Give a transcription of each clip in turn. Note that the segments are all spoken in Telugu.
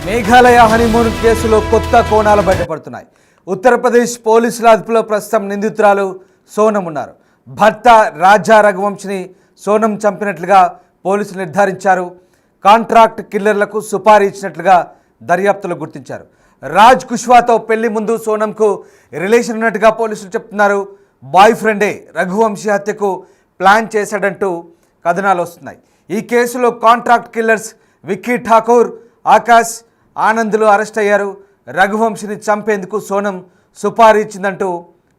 మేఘాలయ హనీమూన్ కేసులో కొత్త కోణాలు బయటపడుతున్నాయి. ఉత్తరప్రదేశ్ పోలీసుల అదుపులో ప్రస్తుతం నిందితురాలు సోనం ఉన్నారు. భర్త రాజా రఘువంశిని సోనం చంపినట్లుగా పోలీసులు నిర్ధారించారు. కాంట్రాక్ట్ కిల్లర్లకు సుపారీ ఇచ్చినట్లుగా దర్యాప్తులో గుర్తించారు. రాజ్ కుష్వాతో పెళ్లి ముందు సోనంకు రిలేషన్ ఉన్నట్టుగా పోలీసులు చెప్తున్నారు. బాయ్ ఫ్రెండే రఘువంశి హత్యకు ప్లాన్ చేశాడంటూ కథనాలు వస్తున్నాయి. ఈ కేసులో కాంట్రాక్ట్ కిల్లర్స్ విక్కీ ఠాకూర్, ఆకాష్, ఆనంద్లు అరెస్ట్ అయ్యారు. రఘువంశిని చంపేందుకు సోనం సుపారీ ఇచ్చిందంటూ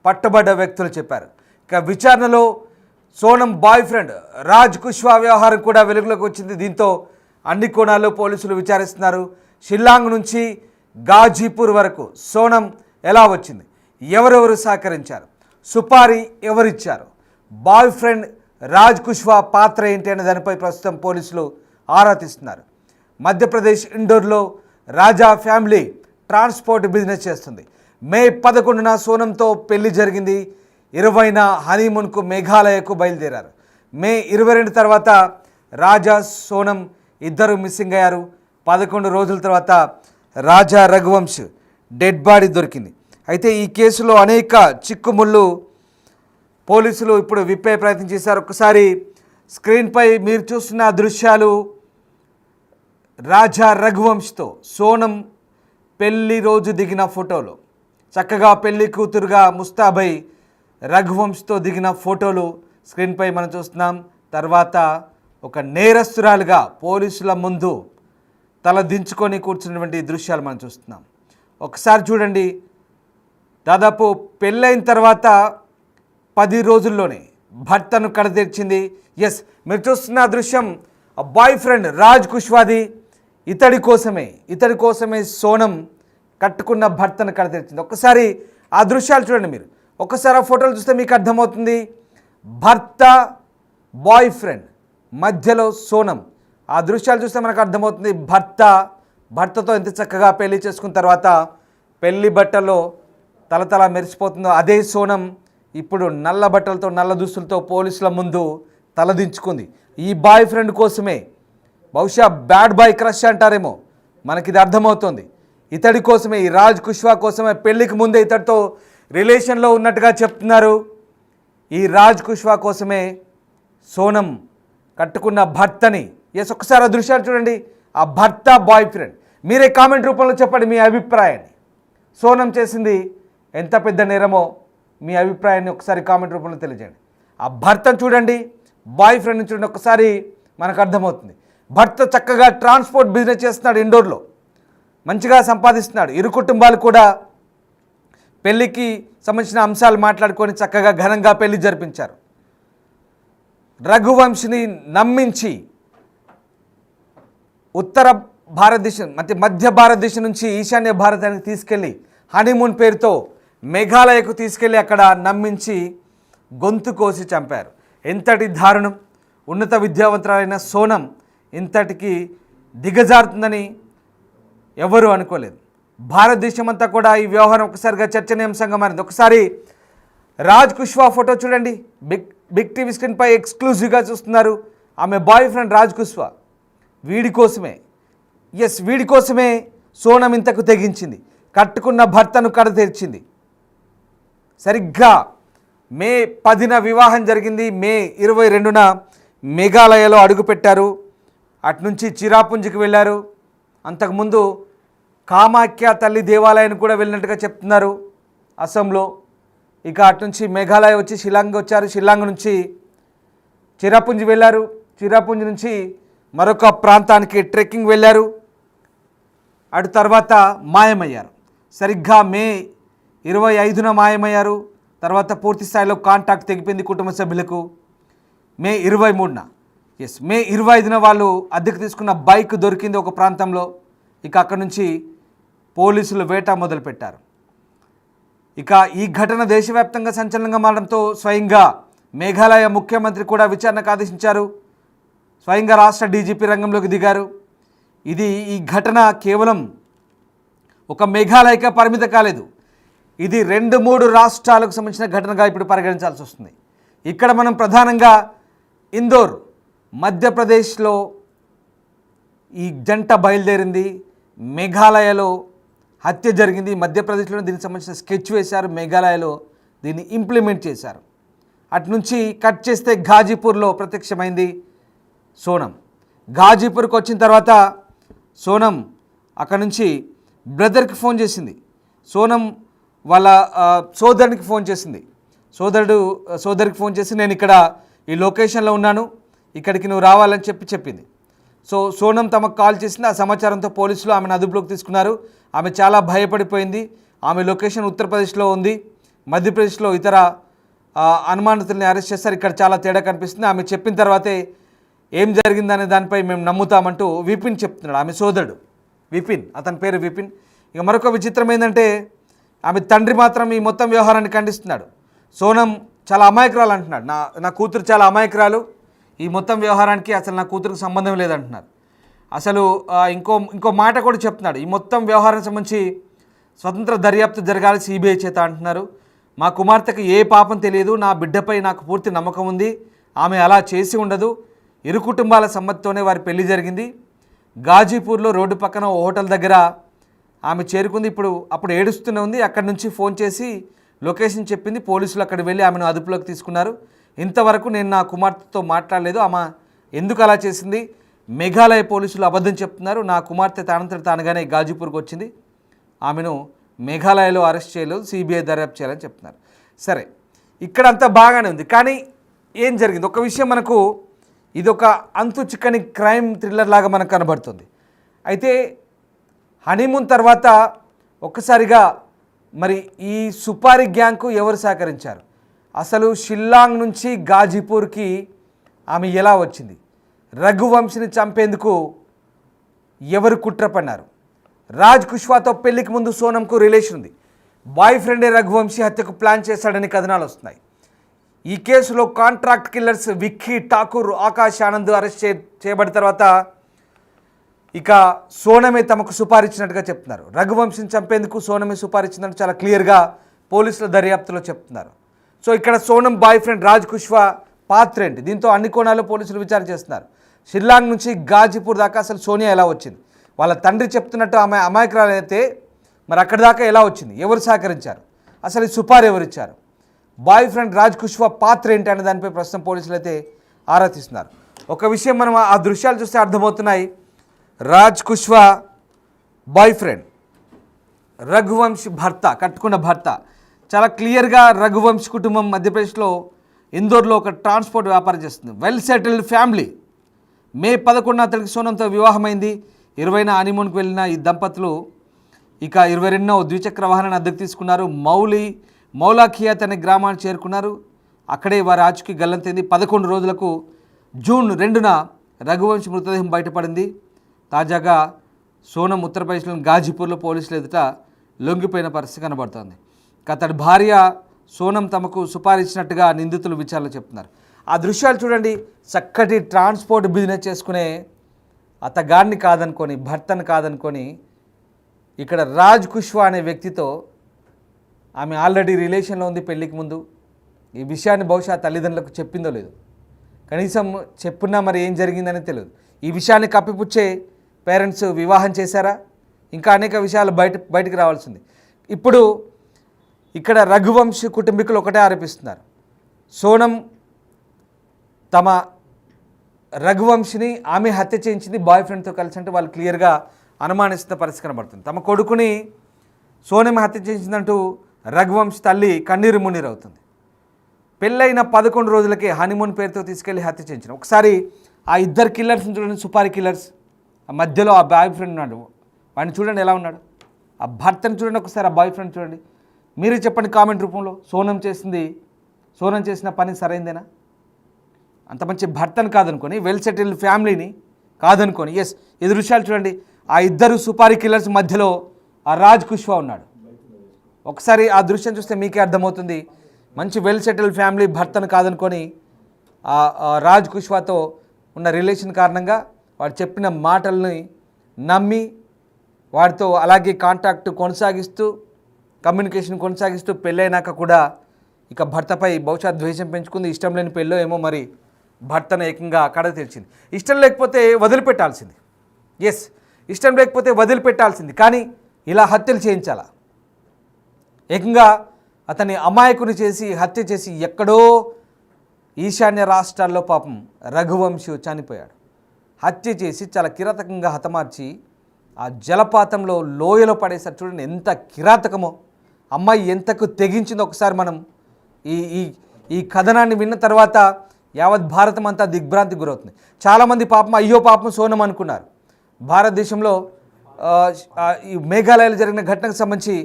పట్టబడ్డ వ్యక్తులు చెప్పారు. ఇక విచారణలో సోనం బాయ్ ఫ్రెండ్ రాజ్ కుష్వా వ్యవహారం కూడా వెలుగులోకి వచ్చింది. దీంతో అన్ని కోణాల్లో పోలీసులు విచారిస్తున్నారు. షిల్లాంగ్ నుంచి గాజీపూర్ వరకు సోనం ఎలా వచ్చింది, ఎవరెవరు సహకరించారు, సుపారీ ఎవరిచ్చారు, బాయ్ ఫ్రెండ్ రాజ్ కుష్వా పాత్ర ఏంటి అనే దానిపై ప్రస్తుతం పోలీసులు ఆరా తీస్తున్నారు. మధ్యప్రదేశ్ ఇండోర్లో రాజా ఫ్యామిలీ ట్రాన్స్పోర్ట్ బిజినెస్ చేస్తుంది. మే 11న సోనంతో పెళ్లి జరిగింది. 20న హనీమూన్కు మేఘాలయకు బయలుదేరారు. మే 22 తర్వాత రాజా, సోనం ఇద్దరు మిస్సింగ్ అయ్యారు. 11 రోజుల తర్వాత రాజా రఘువంశ్ డెడ్ బాడీ దొరికింది. అయితే ఈ కేసులో అనేక చిక్కుముళ్ళు పోలీసులు ఇప్పుడు విప్పే ప్రయత్నం చేశారు. ఒకసారి స్క్రీన్పై మీరు చూస్తున్న దృశ్యాలు రాజా రఘువంశ్తో సోనం పెళ్లి రోజు దిగిన ఫోటోలు. చక్కగా పెళ్లి కూతురుగా ముస్తాబై రఘువంశ్తో దిగిన ఫోటోలు స్క్రీన్పై మనం చూస్తున్నాం. తర్వాత ఒక నేరస్తురాలుగా పోలీసుల ముందు తల దించుకొని కూర్చున్నటువంటి దృశ్యాలు మనం చూస్తున్నాం. ఒకసారి చూడండి, దాదాపు పెళ్ళైన తర్వాత 10 రోజుల్లోనే భర్తను కడతీర్చింది. ఎస్, మీరు చూస్తున్న దృశ్యం బాయ్ ఫ్రెండ్ రాజ్ కుష్వాది. ఇతడి కోసమే సోనం కట్టుకున్న భర్తను కడతీర్చింది. ఒక్కసారి ఆ దృశ్యాలు చూడండి. మీరు ఒక్కసారి ఆ ఫోటోలు చూస్తే మీకు అర్థమవుతుంది. భర్త, బాయ్ ఫ్రెండ్, మధ్యలో సోనం. ఆ దృశ్యాలు చూస్తే మనకు అర్థమవుతుంది. భర్తతో ఎంత చక్కగా పెళ్లి చేసుకున్న తర్వాత పెళ్లి బట్టల్లో తలతల మెరిసిపోతుందో అదే సోనం ఇప్పుడు నల్ల బట్టలతో, నల్ల దుస్తులతో పోలీసుల ముందు తలదించుకుంది. ఈ బాయ్ ఫ్రెండ్ కోసమే, బహుశా బ్యాడ్ బాయ్ క్రష్ అంటారేమో, మనకి ఇది అర్థమవుతుంది. ఇతడి కోసమే, ఈ రాజ్ కుష్వా కోసమే, పెళ్లికి ముందే ఇతడితో రిలేషన్లో ఉన్నట్టుగా చెప్తున్నారు. ఈ రాజ్ కుష్వా కోసమే సోనం కట్టుకున్న భర్తని. ఎస్, ఒక్కసారి ఆ దృశ్యాలు చూడండి. ఆ భర్త, బాయ్ ఫ్రెండ్. మీరే కామెంట్ రూపంలో చెప్పండి మీ అభిప్రాయాన్ని. సోనం చేసింది ఎంత పెద్ద నేరమో మీ అభిప్రాయాన్ని ఒకసారి కామెంట్ రూపంలో తెలియజేయండి. ఆ భర్తను చూడండి, బాయ్ ఫ్రెండ్ని చూడండి. ఒకసారి మనకు అర్థమవుతుంది. భర్త చక్కగా ట్రాన్స్పోర్ట్ బిజినెస్ చేస్తున్నాడు, ఇండోర్లో మంచిగా సంపాదిస్తున్నాడు. ఇరు కుటుంబాలు కూడా పెళ్ళికి సంబంధించిన అంశాలు మాట్లాడుకొని చక్కగా ఘనంగా పెళ్లి జరిపించారు. రఘువంశిని నమ్మించి ఉత్తర భారతదేశం, మధ్య భారతదేశం నుంచి ఈశాన్య భారతానికి తీసుకెళ్ళి హనీమూన్ పేరుతో మేఘాలయకు తీసుకెళ్ళి అక్కడ నమ్మించి గొంతు కోసి చంపారు. ఎంతటి దారుణం! ఉన్నత విద్యావంతురాలైన సోనం ఇంతటికి దిగజారుతుందని ఎవరూ అనుకోలేదు. భారతదేశం అంతా కూడా ఈ వ్యవహారం ఒకసారిగా చర్చనీయాంశంగా మారింది. ఒకసారి రాజ్ కుష్వా ఫోటో చూడండి. బిగ్ టీవీ స్క్రీన్పై ఎక్స్క్లూజివ్గా చూస్తున్నారు. ఆమె బాయ్ ఫ్రెండ్ రాజ్ కుష్వా. వీడి కోసమే సోనం ఇంతకు తెగించింది. కట్టుకున్న భర్తను కడతీర్చింది. సరిగ్గా మే 10న వివాహం జరిగింది. మే 22న మేఘాలయలో అడుగుపెట్టారు. అటు నుంచి చిరాపుంజికి వెళ్ళారు. అంతకుముందు కామాఖ్య తల్లి దేవాలయానికి కూడా వెళ్ళినట్టుగా చెప్తున్నారు అస్సాంలో. ఇక అటు నుంచి మేఘాలయ వచ్చి షిల్లాంగ్ వచ్చారు. షిల్లాంగ్ నుంచి చిరాపుంజి వెళ్ళారు. చిరాపుంజి నుంచి మరొక ప్రాంతానికి ట్రెక్కింగ్ వెళ్ళారు. అటు తర్వాత మాయమయ్యారు. సరిగ్గా మే 25న మాయమయ్యారు. తర్వాత పూర్తి స్థాయిలో కాంటాక్ట్ తెగిపోయింది కుటుంబ సభ్యులకు. మే 25న వాళ్ళు అద్దెకు తీసుకున్న బైక్ దొరికింది ఒక ప్రాంతంలో. ఇక అక్కడి నుంచి పోలీసులు వేట మొదలుపెట్టారు. ఇక ఈ ఘటన దేశవ్యాప్తంగా సంచలనంగా మారడంతో స్వయంగా మేఘాలయ ముఖ్యమంత్రి కూడా విచారణకు ఆదేశించారు. స్వయంగా రాష్ట్ర డీజీపీ రంగంలోకి దిగారు. ఈ ఘటన కేవలం ఒక మేఘాలయకే పరిమిత కాలేదు. ఇది 2-3 రాష్ట్రాలకు సంబంధించిన ఘటనగా ఇప్పుడు పరిగణించాల్సి వస్తుంది. ఇక్కడ మనం ప్రధానంగా ఇందోర్, మధ్యప్రదేశ్లో ఈ జంట బయలుదేరింది. మేఘాలయలో హత్య జరిగింది. మధ్యప్రదేశ్లో దీనికి సంబంధించిన స్కెచ్ వేశారు, మేఘాలయలో దీన్ని ఇంప్లిమెంట్ చేశారు. అటు నుంచి కట్ చేస్తే ఘాజీపూర్లో ప్రత్యక్షమైంది సోనం. ఘాజీపూర్కి వచ్చిన తర్వాత సోనం అక్కడ నుంచి బ్రదర్కి ఫోన్ చేసింది. సోనం వాళ్ళ సోదరునికి ఫోన్ చేసింది. సోదరికి ఫోన్ చేసి నేను ఇక్కడ ఈ లొకేషన్లో ఉన్నాను, ఇక్కడికి నువ్వు రావాలని చెప్పింది. సో సోనం తమకు కాల్ చేసింది. ఆ సమాచారంతో పోలీసులు ఆమెను అదుపులోకి తీసుకున్నారు. ఆమె చాలా భయపడిపోయింది. ఆమె లొకేషన్ ఉత్తరప్రదేశ్లో ఉంది, మధ్యప్రదేశ్లో ఇతర అనుమానితుల్ని అరెస్ట్ చేస్తారు. ఇక్కడ చాలా తేడా కనిపిస్తుంది. ఆమె చెప్పిన తర్వాతే ఏం జరిగిందనే దానిపై మేము నమ్ముతామంటూ విపిన్ చెప్తున్నాడు. ఆమె సోదరుడు విపిన్, అతని పేరు విపిన్. ఇక మరొక విచిత్రం ఏంటంటే ఆమె తండ్రి మాత్రం ఈ మొత్తం వ్యవహారాన్ని ఖండిస్తున్నాడు. సోనం చాలా అమాయకురాలు అంటున్నాడు. నా కూతురు చాలా అమాయకురాలు, ఈ మొత్తం వ్యవహారానికి అసలు నా కూతురుకు సంబంధం లేదంటున్నారు. అసలు ఇంకో మాట కూడా చెప్తున్నాడు. ఈ మొత్తం వ్యవహారం సంబంధించి స్వతంత్ర దర్యాప్తు జరగాలి సిబిఐ చేత అంటున్నారు. మా కుమార్తెకు ఏ పాపం తెలియదు, నా బిడ్డపై నాకు పూర్తి నమ్మకం ఉంది, ఆమె అలా చేసి ఉండదు, ఇరు కుటుంబాల సమ్మతితోనే వారి పెళ్లి జరిగింది. ఘాజీపూర్లో రోడ్డు పక్కన ఓ హోటల్ దగ్గర ఆమె చేరుకుంది. అప్పుడు ఏడుస్తూనే ఉంది. అక్కడి నుంచి ఫోన్ చేసి లొకేషన్ చెప్పింది. పోలీసులు అక్కడికి వెళ్ళి ఆమెను అదుపులోకి తీసుకున్నారు. ఇంతవరకు నేను నా కుమార్తెతో మాట్లాడలేదు, ఆమె ఎందుకు అలా చేసింది, మేఘాలయ పోలీసులు అబద్ధం చెప్తున్నారు, నా కుమార్తె తానంతట తానుగానే ఘాజీపూర్కి వచ్చింది, ఆమెను మేఘాలయలో అరెస్ట్ చేయలేదు, సిబిఐ దర్యాప్తు చేయాలని చెప్తున్నారు. సరే, ఇక్కడంతా బాగానే ఉంది. కానీ ఏం జరిగింది, ఒక విషయం మనకు ఇదొక అంతు చిక్కని క్రైమ్ థ్రిల్లర్ లాగా మనకు కనబడుతుంది. అయితే హనీమూన్ తర్వాత ఒక్కసారిగా మరి ఈ సుపారీ గ్యాంగ్కు ఎవరు సహకరించారు, అసలు షిల్లాంగ్ నుంచి ఘాజీపూర్కి ఆమె ఎలా వచ్చింది, రఘువంశిని చంపేందుకు ఎవరు కుట్ర పన్నారు, రాజ్ కుష్వాతో పెళ్లికి ముందు సోనంకు రిలేషన్ ఉంది, బాయ్ ఫ్రెండే రఘువంశీ హత్యకు ప్లాన్ చేశాడని కథనాలు వస్తున్నాయి. ఈ కేసులో contract killers Vicky Thakur, Akash Anand arrest చేయబడిన తర్వాత ఇక సోనమే తమకు సుపారిచ్చినట్టుగా చెప్తున్నారు. రఘువంశీని చంపేందుకు సోనమే సుపారిచ్చిందని చాలా క్లియర్గా పోలీసుల దర్యాప్తులో చెప్తున్నారు. సో ఇక్కడ సోనం బాయ్ ఫ్రెండ్ రాజ్ కుష్వా పాత్ర ఏంటి, దీంతో అన్ని కోణాల్లో పోలీసులు విచారణ చేస్తున్నారు. షిల్లాంగ్ నుంచి ఘాజీపూర్ దాకా అసలు సోనియా ఎలా వచ్చింది, వాళ్ళ తండ్రి చెప్తున్నట్టు ఆమె అమాయకురాలు అయితే మరి అక్కడి దాకా ఎలా వచ్చింది, ఎవరు సహకరించారు, అసలు ఈ సుపారీ ఎవరు ఇచ్చారు, బాయ్ ఫ్రెండ్ రాజ్ కుష్వా పాత్ర ఏంటి అనే దానిపై ప్రస్తుతం పోలీసులు అయితే ఆరా తీస్తున్నారు. ఒక విషయం మనం ఆ దృశ్యాలు చూస్తే అర్థమవుతున్నాయి. రాజ్ కుష్వా బాయ్ ఫ్రెండ్, రఘువంశ్ భర్త, కట్టుకున్న భర్త, చాలా క్లియర్గా రఘువంశ్ కుటుంబం మధ్యప్రదేశ్లో ఇందోర్లో ఒక ట్రాన్స్పోర్ట్ వ్యాపారం చేస్తుంది. Well settled family. మే 11న అతనికి సోనంతో వివాహమైంది. 20న హనీమూన్కి వెళ్ళిన ఈ దంపతులు ఇక 22న ద్విచక్ర వాహనాన్ని అద్దెకు తీసుకున్నారు. మౌలాఖియాత్ అనే గ్రామాన్ని చేరుకున్నారు. అక్కడే వారి ఆచూకీ గల్లంతైంది. 11 రోజులకు జూన్ 2న రఘువంశ్ మృతదేహం బయటపడింది. తాజాగా సోనం ఉత్తరప్రదేశ్లోని ఘాజీపూర్లో పోలీసులు ఎదుట లొంగిపోయిన పరిస్థితి కనబడుతోంది. అతడి భార్య సోనం తమకు సుపారిచ్చినట్టుగా నిందితులు విచారణలో చెప్తున్నారు. ఆ దృశ్యాలు చూడండి. చక్కటి ట్రాన్స్పోర్ట్ బిజినెస్ చేసుకునే అతగాడిని కాదనుకొని, భర్తను కాదనుకొని ఇక్కడ రాజ్ కుష్వా అనే వ్యక్తితో ఆమె ఆల్రెడీ రిలేషన్లో ఉంది పెళ్ళికి ముందు. ఈ విషయాన్ని బహుశా తల్లిదండ్రులకు చెప్పిందో లేదు, కనీసం చెప్పున్నా మరి ఏం జరిగిందని తెలియదు. ఈ విషయాన్ని కప్పిపుచ్చే పేరెంట్స్ వివాహం చేశారా, ఇంకా అనేక విషయాలు బయటికి రావాల్సింది. ఇప్పుడు ఇక్కడ రఘువంశ్ కుటుంబీకులు ఒకటే ఆరోపిస్తున్నారు, సోనం తమ రఘువంశిని ఆమె హత్య చేయించింది బాయ్ ఫ్రెండ్తో కలిసి అంటే వాళ్ళు క్లియర్గా అనుమానిస్తున్న పరిస్థితి కనబడుతుంది. తమ కొడుకుని సోనం హత్య చేయించిందంటూ రఘువంశ్ తల్లి కన్నీరు మున్నీరు అవుతుంది. పెళ్ళైన 11 రోజులకే హనీమూన్ పేరుతో తీసుకెళ్లి హత్య చేయించిన. ఒకసారి ఆ ఇద్దరు కిల్లర్స్ని చూడండి, సుపారీ కిల్లర్స్. ఆ మధ్యలో ఆ బాయ్ ఫ్రెండ్ ఉన్నాడు, వాడిని చూడండి ఎలా ఉన్నాడు. ఆ భర్తను చూడండి ఒకసారి, ఆ బాయ్ ఫ్రెండ్ చూడండి. మీరే చెప్పండి కామెంట్ రూపంలో, సోనం చేసిన పని సరైందేనా? అంత మంచి భర్తను కాదనుకొని, వెల్ సెటిల్డ్ ఫ్యామిలీని కాదనుకొని, ఎస్ ఈ దృశ్యాలు చూడండి. ఆ ఇద్దరు సుపారీ కిల్లర్స్ మధ్యలో ఆ రాజ్ కుష్వా ఉన్నాడు. ఒకసారి ఆ దృశ్యం చూస్తే మీకే అర్థమవుతుంది. మంచి వెల్ సెటిల్డ్ ఫ్యామిలీ భర్తను కాదనుకొని ఆ రాజ్ కుష్వాతో ఉన్న రిలేషన్ కారణంగా వాడు చెప్పిన మాటల్ని నమ్మి వాడితో అలాగే కాంటాక్ట్ కొనసాగిస్తూ, కమ్యూనికేషన్ కొనసాగిస్తూ పెళ్ళైనాక కూడా ఇక భర్తపై బహుశా ద్వేషం పెంచుకుంది. ఇష్టం లేని పెళ్ళో ఏమో మరి భర్తను ఏకంగా కడ తెరిచింది. ఇష్టం లేకపోతే వదిలిపెట్టాల్సింది. ఎస్, ఇష్టం లేకపోతే వదిలిపెట్టాల్సింది, కానీ ఇలా హత్యలు చేయించాలా? ఏకంగా అతన్ని అమాయకుని చేసి హత్య చేసి ఎక్కడో ఈశాన్య రాష్ట్రాల్లో పాపం రఘువంశీ చనిపోయాడు. హత్య చేసి చాలా కిరాతకంగా హతమార్చి ఆ జలపాతంలో లోయలో పడేసారు. చూడండి ఎంత కిరాతకమో, అమ్మాయి ఎంతకు తెగించిందో ఒకసారి మనం ఈ కథనాన్ని విన్న తర్వాత యావత్ భారతం అంతా దిగ్భ్రాంతికి గురవుతుంది. చాలామంది పాపం అయ్యో పాపం సోనం అనుకున్నారు. భారతదేశంలో ఈ మేఘాలయలో జరిగిన ఘటనకు సంబంధించి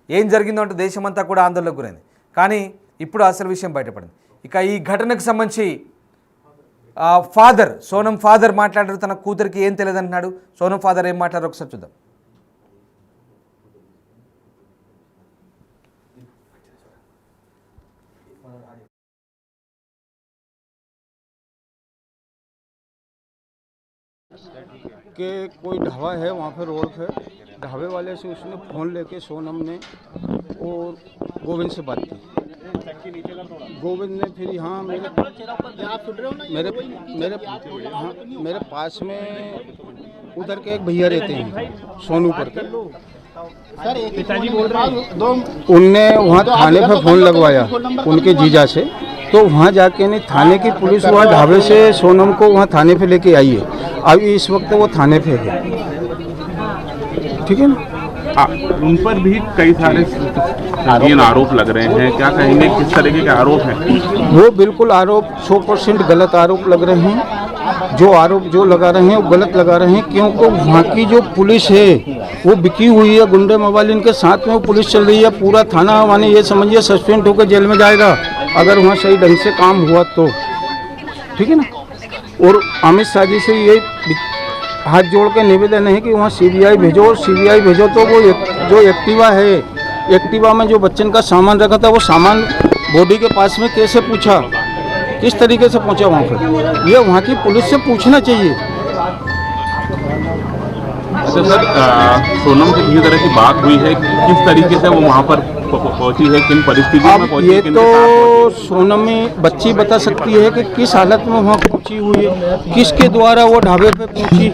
ఏం జరిగిందో అంటే దేశమంతా కూడా ఆందోళనకు గురైంది. కానీ ఇప్పుడు అసలు విషయం బయటపడింది. ఇక ఈ ఘటనకు సంబంధించి ఫాదర్, సోనం ఫాదర్ మాట్లాడారు. తన కూతురికి ఏం తెలియదంటున్నాడు. సోనం ఫాదర్ ఏం మాట్లాడారు ఒకసారి చూద్దాం. कि कोई ढाबा है वहाँ पे रोड पे, ढाबे वाले से उसने फ़ोन लेके सोनम ने और गोविंद से बात की। गोविंद ने फिर यहाँ मेरे पास में उधर के एक भैया रहते हैं सोनू करके, पिताजी बोल रहे हैं, उनने वहाँ थाने पे फ़ोन लगवाया उनके जीजा से। तो वहाँ जाके नहीं, थाने की पुलिस वहाँ ढाबे से सोनम को वहाँ थाने पे लेके आई है। अभी इस वक्त वो थाने पे है, ठीक है ना। उन पर भी कई सारे आरोप लग रहे हैं, क्या कहेंगे, किस तरीके के आरोप हैं? वो बिल्कुल आरोप 100% गलत आरोप लग रहे हैं। जो आरोप जो लगा रहे हैं वो गलत लगा रहे हैं, क्योंकि वहाँ की जो पुलिस है वो बिकी हुई है, गुंडे मोबाइल इनके साथ में वो पुलिस चल रही है। पूरा थाना माने ये समझिए सस्पेंड होकर जेल में जाएगा अगर वहाँ सही ढंग से काम हुआ तो, ठीक है ना। और अमित शाह जी से ये हाथ जोड़ के निवेदन है कि वहाँ सीबीआई भेजो, और सीबीआई भेजो तो वो जो एक्टिवा है, एक्टिवा में जो बच्चन का सामान रखा था वो सामान बॉडी के पास में कैसे पूछा, किस तरीके से पहुँचा वहाँ पर, ये वहाँ की पुलिस से पूछना चाहिए। अच्छा सर, सोनम से किसी तरह की बात हुई है, किस तरीके से वो वहाँ पर पहुँची है, किन परिस्थितियों में पहुँची? ये तो सोनम बच्ची बता सकती है कि किस हालत में वहाँ पहुँची हुई है, किसके द्वारा वो ढाबे पे पहुँची,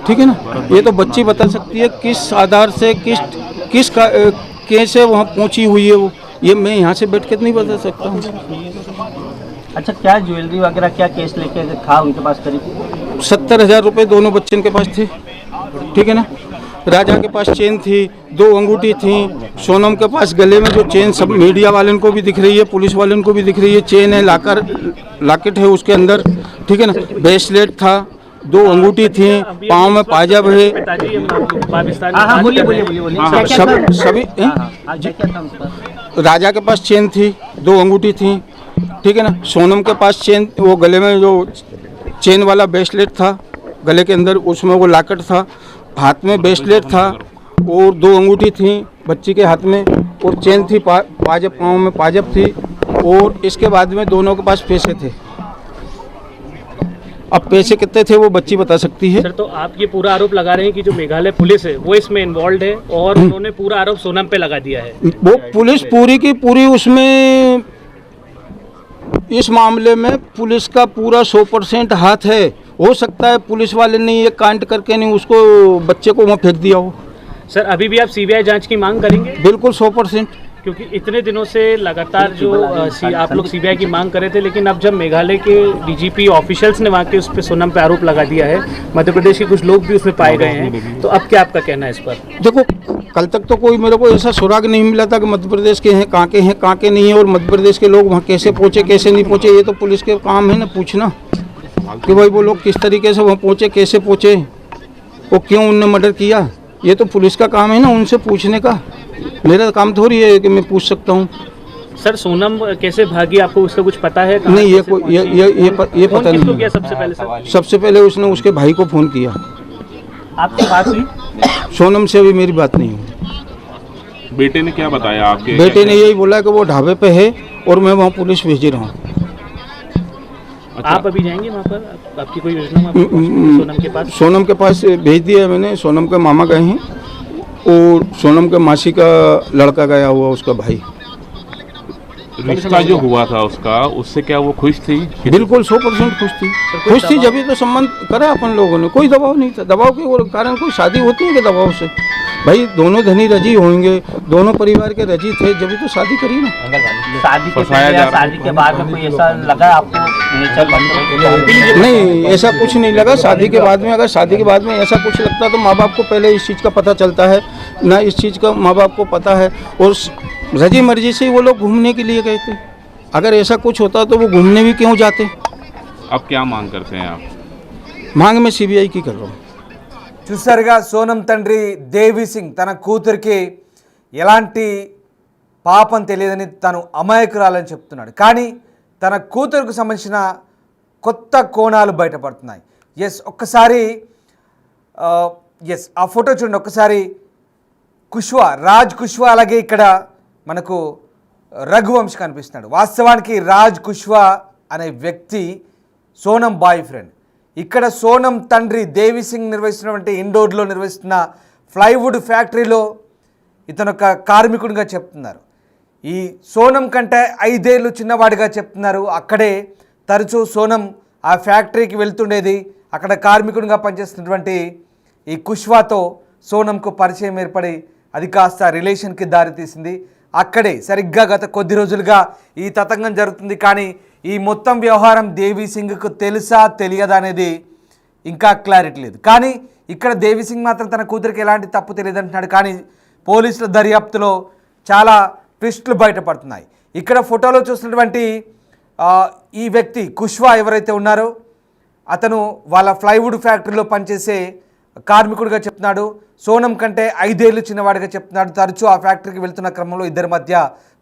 ठीक है ना। ये तो बच्ची बता सकती है किस आधार से किस कैसे वहाँ पहुँची हुई है वो, ये मैं यहाँ से बैठ के नहीं बता सकता हूँ। अच्छा, क्या ज्वेलरी वगैरह क्या केस लेके खा उनके पास करीब 70,000 रुपये दोनों बच्चन के पास थे, ठीक है ना। राजा के पास चेन थी, 2 अंगूठी थी। सोनम के पास गले में जो चेन सब मीडिया वालों को भी दिख रही है, पुलिस वालों को भी दिख रही है, चेन है, लॉकेट है उसके अंदर, ठीक है ना। ब्रेसलेट था, 2 अंगूठी थी, पाँव में पायजाब है, सभी। राजा के पास चेन थी, 2 अंगूठी थी, ठीक है ना। सोनम के पास चेन, वो गले में जो चेन वाला ब्रेसलेट था गले के अंदर, उसमें वो लॉकेट था, हाथ में ब्रेसलेट था और 2 अंगूठी थी बच्ची के हाथ में, और चेन थी, पायजाब, पाँव में पायजाब थी। और इसके बाद में दोनों के पास पैसे थे। अब पैसे कितने थे वो बच्ची बता सकती है। सर, तो आप ये पूरा आरोप लगा रहे हैं कि जो मेघालय पुलिस है वो इसमें इन्वॉल्व है और उन्होंने पूरा आरोप सोनम पे लगा दिया है। वो पुलिस पूरी की पूरी उसमें, इस मामले में पुलिस का पूरा 100% हाथ है। हो सकता है पुलिस वाले ने ये कांड करके नहीं उसको बच्चे को वहाँ फेंक दिया हो। सर, अभी भी आप सीबीआई जांच की मांग करेंगे? बिल्कुल 100%। क्योंकि इतने दिनों से लगातार जो आप लोग सीबीआई की मांग कर रहे थे, लेकिन अब जब मेघालय के डीजीपी ऑफिशियल्स ने वहाँ के उस पर सोनम पे आरोप लगा दिया है, मध्य प्रदेश के कुछ लोग भी उसमें पाए गए हैं, तो अब क्या आपका कहना है इस पर? देखो, कल तक तो कोई मेरे को ऐसा सुराग नहीं मिला था कि मध्य प्रदेश के हैं, कहाँ के नहीं है, और मध्य प्रदेश के लोग वहाँ कैसे पहुँचे कैसे नहीं पहुँचे, ये तो पुलिस के काम है ना पूछना कि भाई वो लोग किस तरीके से वहाँ पहुँचे, कैसे पहुँचे, वो क्यों उनने मर्डर किया। ये तो पुलिस का काम है ना उनसे पूछने का, मेरा काम थोड़ी है कि मैं पूछ सकता हूँ। सर, सोनम कैसे भागी, आपको उसका कुछ पता है? नहीं, ये पता नहीं। किया सबसे पहले? सर, सबसे पहले उसने उसके भाई को फ़ोन किया। आपकी बात हुई? सोनम से अभी मेरी बात नहीं हुई। बेटे ने क्या बताया आपके? बेटे ने यही बोला कि वो ढाबे पे है और मैं वहाँ पुलिस भेज रहा हूँ। अच्छा। आप अभी जाएंगे वहाँ पर? आपकी कोई योजना सोनम के पास? सोनम के पास भेज दिया है मैंने। सोनम के मामा गए हैं और सोनम के मासी का लड़का गया हुआ, उसका भाई। रिश्ता जो हुआ था उसका, उससे क्या वो खुश थी? बिल्कुल 100% खुश थी जब तो संबंध करा अपन लोगों ने, कोई दबाव नहीं था। दबाव के कारण कोई शादी होती है कि दबाव से? भाई दोनों धनी रजी होंगे, दोनों परिवार के रजी थे जब तो शादी करी ना। शादी के पहले या शादी के बाद में कोई ऐसा लगा आपको नेचर बंद? नहीं, ऐसा कुछ नहीं लगा। शादी के बाद में, अगर शादी के बाद में ऐसा कुछ लगता तो माँ बाप को पहले इस चीज़ का पता चलता है ना, इस चीज़ का माँ बाप को पता है, और रजी मर्जी से वो लोग घूमने के लिए गए थे। अगर ऐसा कुछ होता तो वो घूमने भी क्यों जाते? अब क्या मांग करते हैं आप? मांग में CBI की कर रहा हूँ। చూసారుగా సోనం తండ్రి దేవి సింగ్ తన కూతురికి ఎలాంటి పాపం తెలియదని తను అమాయకురాలని చెప్తున్నాడు. కానీ తన కూతురుకు సంబంధించిన కొత్త కోణాలు బయటపడుతున్నాయి. ఒక్కసారి ఆ ఫోటో చూడండి ఒక్కసారి. కుష్వా, రాజ్ కుష్వా, అలాగే ఇక్కడ మనకు రఘువంశ్ కనిపిస్తున్నాడు. వాస్తవానికి రాజ్ కుష్వా అనే వ్యక్తి సోనం బాయ్ ఫ్రెండ్. ఇక్కడ సోనం తండ్రి దేవి సింగ్ నిర్వహిస్తున్నటువంటి ఇండోర్లో నిర్వహిస్తున్న ప్లైవుడ్ ఫ్యాక్టరీలో ఇతను ఒక కార్మికుడిగా చెప్తున్నారు. ఈ సోనం కంటే 5 ఏళ్ళు చిన్నవాడిగా చెప్తున్నారు. అక్కడే తరచూ సోనం ఆ ఫ్యాక్టరీకి వెళ్తుండేది. అక్కడ కార్మికుడిగా పనిచేస్తున్నటువంటి ఈ కుష్వాతో సోనంకు పరిచయం ఏర్పడి అది కాస్త రిలేషన్కి దారితీసింది. అక్కడే సరిగ్గా గత కొద్ది రోజులుగా ఈ తతంగం జరుగుతుంది. కానీ ఈ మొత్తం వ్యవహారం దేవి సింగ్కు తెలుసా తెలియదా అనేది ఇంకా క్లారిటీ లేదు. కానీ ఇక్కడ దేవి సింగ్ మాత్రం తన కూతురికి ఎలాంటి తప్పు తెలియదు అంటున్నాడు. కానీ పోలీసుల దర్యాప్తులో చాలా ట్విస్టులు బయటపడుతున్నాయి. ఇక్కడ ఫోటోలో చూసినటువంటి ఈ వ్యక్తి కుష్వా ఎవరైతే ఉన్నారో అతను వాళ్ళ ప్లైవుడ్ ఫ్యాక్టరీలో పనిచేసే కార్మికుడిగా చెప్తున్నాడు. సోనం కంటే 5 ఏళ్ళు చిన్నవాడిగా చెప్తున్నాడు. తరచూ ఆ ఫ్యాక్టరీకి వెళ్తున్న క్రమంలో ఇద్దరి మధ్య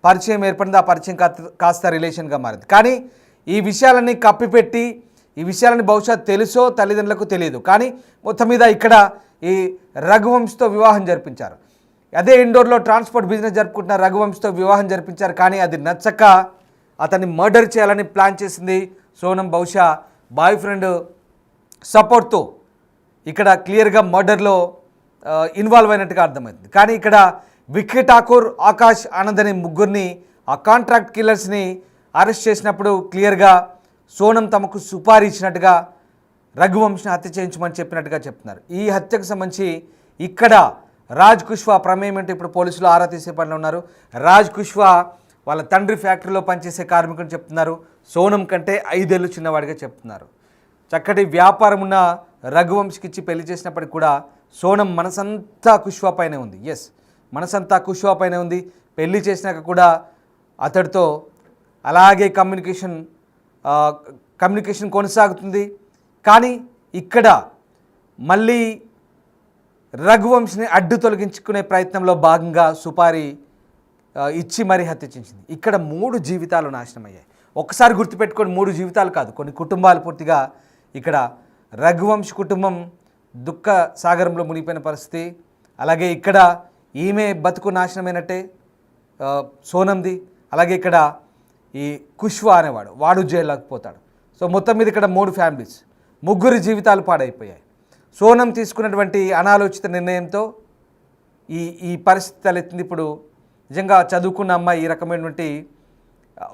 పరిచయం ఏర్పడింది. ఆ పరిచయం కాస్త రిలేషన్గా మారింది. కానీ ఈ విషయాలన్నీ కప్పిపెట్టి, ఈ విషయాలని బహుశా తెలుసో తల్లిదండ్రులకు తెలియదు. కానీ మొత్తం మీద ఇక్కడ ఈ రఘువంశ్తో వివాహం జరిపించారు. అదే ఇండోర్లో ట్రాన్స్పోర్ట్ బిజినెస్ జరుపుకుంటున్న రఘువంశ్తో వివాహం జరిపించారు. కానీ అది నచ్చక అతన్ని మర్డర్ చేయాలని ప్లాన్ చేసింది సోనం. బహుశా బాయ్ ఫ్రెండ్ సపోర్ట్తో ఇక్కడ క్లియర్గా మర్డర్లో ఇన్వాల్వ్ అయినట్టుగా అర్థమవుతుంది. కానీ ఇక్కడ విక్కీ ఠాకూర్, ఆకాష్ ఆనంద్ అనే ముగ్గురిని, ఆ కాంట్రాక్ట్ కిల్లర్స్ని అరెస్ట్ చేసినప్పుడు క్లియర్గా సోనం తమకు సుపారీ ఇచ్చినట్టుగా రఘువంశ్ని హత్య చేయించమని చెప్పినట్టుగా చెప్తున్నారు. ఈ హత్యకు సంబంధించి ఇక్కడ రాజ్ కుష్వా ప్రమేయం ఏంటో ఇప్పుడు పోలీసులు ఆరా తీసే పనిలో ఉన్నారు. రాజ్ కుష్వా వాళ్ళ తండ్రి ఫ్యాక్టరీలో పనిచేసే కార్మికుని చెప్తున్నారు. సోనం కంటే 5 ఏళ్ళు చిన్నవాడిగా చెప్తున్నారు. చక్కటి వ్యాపారం ఉన్న రఘువంశ్కి ఇచ్చి పెళ్లి చేసినప్పటికి కూడా సోనం మనసంతా కుష్వా పైనే ఉంది. మనసంతా కుష్వా పైనే ఉంది. పెళ్లి చేసినాక కూడా అతడితో అలాగే కమ్యూనికేషన్ కొనసాగుతుంది. కానీ ఇక్కడ మళ్ళీ రఘువంశ్ని అడ్డు తొలగించుకునే ప్రయత్నంలో భాగంగా సుపారీ ఇచ్చి మరీ హత్య చేసింది. ఇక్కడ 3 జీవితాలు నాశనం అయ్యాయి. ఒక్కసారి గుర్తుపెట్టుకొని 3 జీవితాలు కాదు, కొన్ని కుటుంబాలు పూర్తిగా ఇక్కడ రఘువంశ్ కుటుంబం దుఃఖ సాగరంలో మునిగిపోయిన పరిస్థితి. అలాగే ఇక్కడ ఈమె బతుకు నాశనమైనట్టే సోనంది. అలాగే ఇక్కడ ఈ కుష్వా అనేవాడు, వాడు జైల్లోకి పోతాడు. సో మొత్తం మీద ఇక్కడ 3 ఫ్యామిలీస్, 3 జీవితాలు పాడైపోయాయి. సోనం తీసుకున్నటువంటి అనాలోచిత నిర్ణయంతో ఈ పరిస్థితి తలెత్తింది. ఇప్పుడు నిజంగా చదువుకున్న అమ్మాయి ఈ రకమైనటువంటి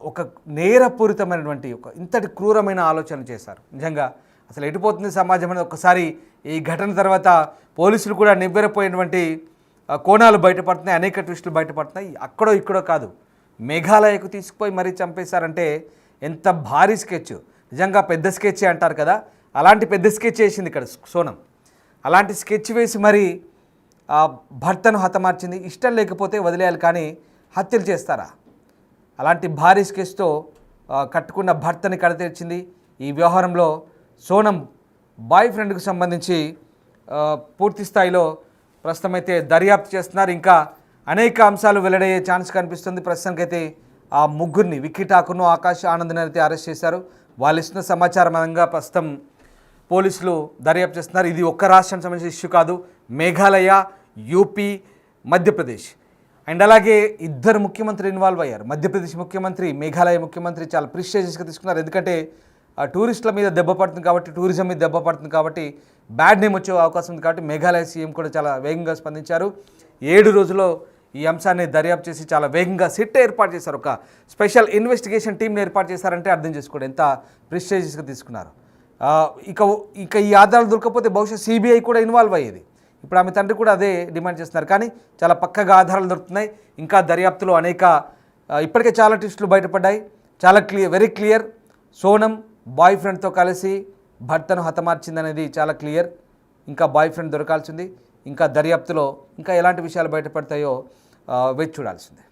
ఒక నేరపూరితమైనటువంటి ఒక ఇంతటి క్రూరమైన ఆలోచన చేశారు. నిజంగా అసలు ఎటుపోతుంది సమాజం అనేది ఒక్కసారి ఈ ఘటన తర్వాత పోలీసులు కూడా నివ్వెరపోయినటువంటి కోణాలు బయటపడుతున్నాయి. అనేక ట్విస్టులు బయటపడుతున్నాయి. అక్కడో ఇక్కడో కాదు, మేఘాలయకు తీసుకుపోయి మరీ చంపేశారంటే ఎంత భారీ స్కెచ్. నిజంగా పెద్ద స్కెచ్ అంటారు కదా, అలాంటి పెద్ద స్కెచ్ వేసింది ఇక్కడ సోనం. అలాంటి స్కెచ్ వేసి మరి భర్తను హతమార్చింది. ఇష్టం లేకపోతే వదిలేయాలి, కానీ హత్యలు చేస్తారా? అలాంటి భారీ స్కెచ్తో కట్టుకున్న భర్తని కడతీర్చింది. ఈ వ్యవహారంలో సోనం బాయ్ ఫ్రెండ్కు సంబంధించి పూర్తి స్థాయిలో ప్రస్తుతం అయితే దర్యాప్తు చేస్తున్నారు. ఇంకా అనేక అంశాలు వెల్లడయ్యే ఛాన్స్ కనిపిస్తుంది. ప్రస్తుతానికైతే ఆ 3 విక్కీ ఠాకూర్ను, ఆకాష్ ఆనంద్ని అయితే అరెస్ట్ చేశారు. వాళ్ళు ఇస్తున్న సమాచారం ఆధారంగా ప్రస్తుతం పోలీసులు దర్యాప్తు చేస్తున్నారు. ఇది ఒక్క రాష్ట్రానికి సంబంధించిన ఇష్యూ కాదు. మేఘాలయ, యూపీ, మధ్యప్రదేశ్ అండ్ అలాగే 2 ముఖ్యమంత్రులు ఇన్వాల్వ్ అయ్యారు. మధ్యప్రదేశ్ ముఖ్యమంత్రి, మేఘాలయ ముఖ్యమంత్రి చాలా ప్రిస్టేజియస్గా తీసుకున్నారు. ఎందుకంటే టూరిస్టుల మీద దెబ్బ పడుతుంది కాబట్టి, టూరిజం మీద దెబ్బ పడుతుంది కాబట్టి, బ్యాడ్ నేమ్ వచ్చే అవకాశం ఉంది కాబట్టి మేఘాలయ సీఎం కూడా చాలా వేగంగా స్పందించారు. 7 రోజుల్లో ఈ అంశాన్ని దర్యాప్తు చేసి చాలా వేగంగా సిట్ ఏర్పాటు చేశారు. ఒక స్పెషల్ ఇన్వెస్టిగేషన్ టీంని ఏర్పాటు చేశారంటే అర్థం చేసుకోండి ఎంత ప్రెస్టేజియస్గా తీసుకున్నారు. ఇక ఈ ఆధారాలు దొరకకపోతే బహుశా సిబిఐ కూడా ఇన్వాల్వ్ అయ్యేది. ఇప్పుడు ఆమె తండ్రి కూడా అదే డిమాండ్ చేస్తున్నారు. కానీ చాలా పక్కగా ఆధారాలు దొరుకుతున్నాయి. ఇంకా దర్యాప్తులో ఇప్పటికే చాలా ట్విస్టులు బయటపడ్డాయి. చాలా వెరీ క్లియర్. సోనం బాయ్ ఫ్రెండ్తో కలిసి భర్తను హతమార్చిందనేది చాలా క్లియర్. ఇంకా బాయ్ ఫ్రెండ్ దొరకాల్సింది. ఇంకా దర్యాప్తులో ఇంకా ఎలాంటి విషయాలు బయటపడతాయో వేచి చూడాల్సిందే.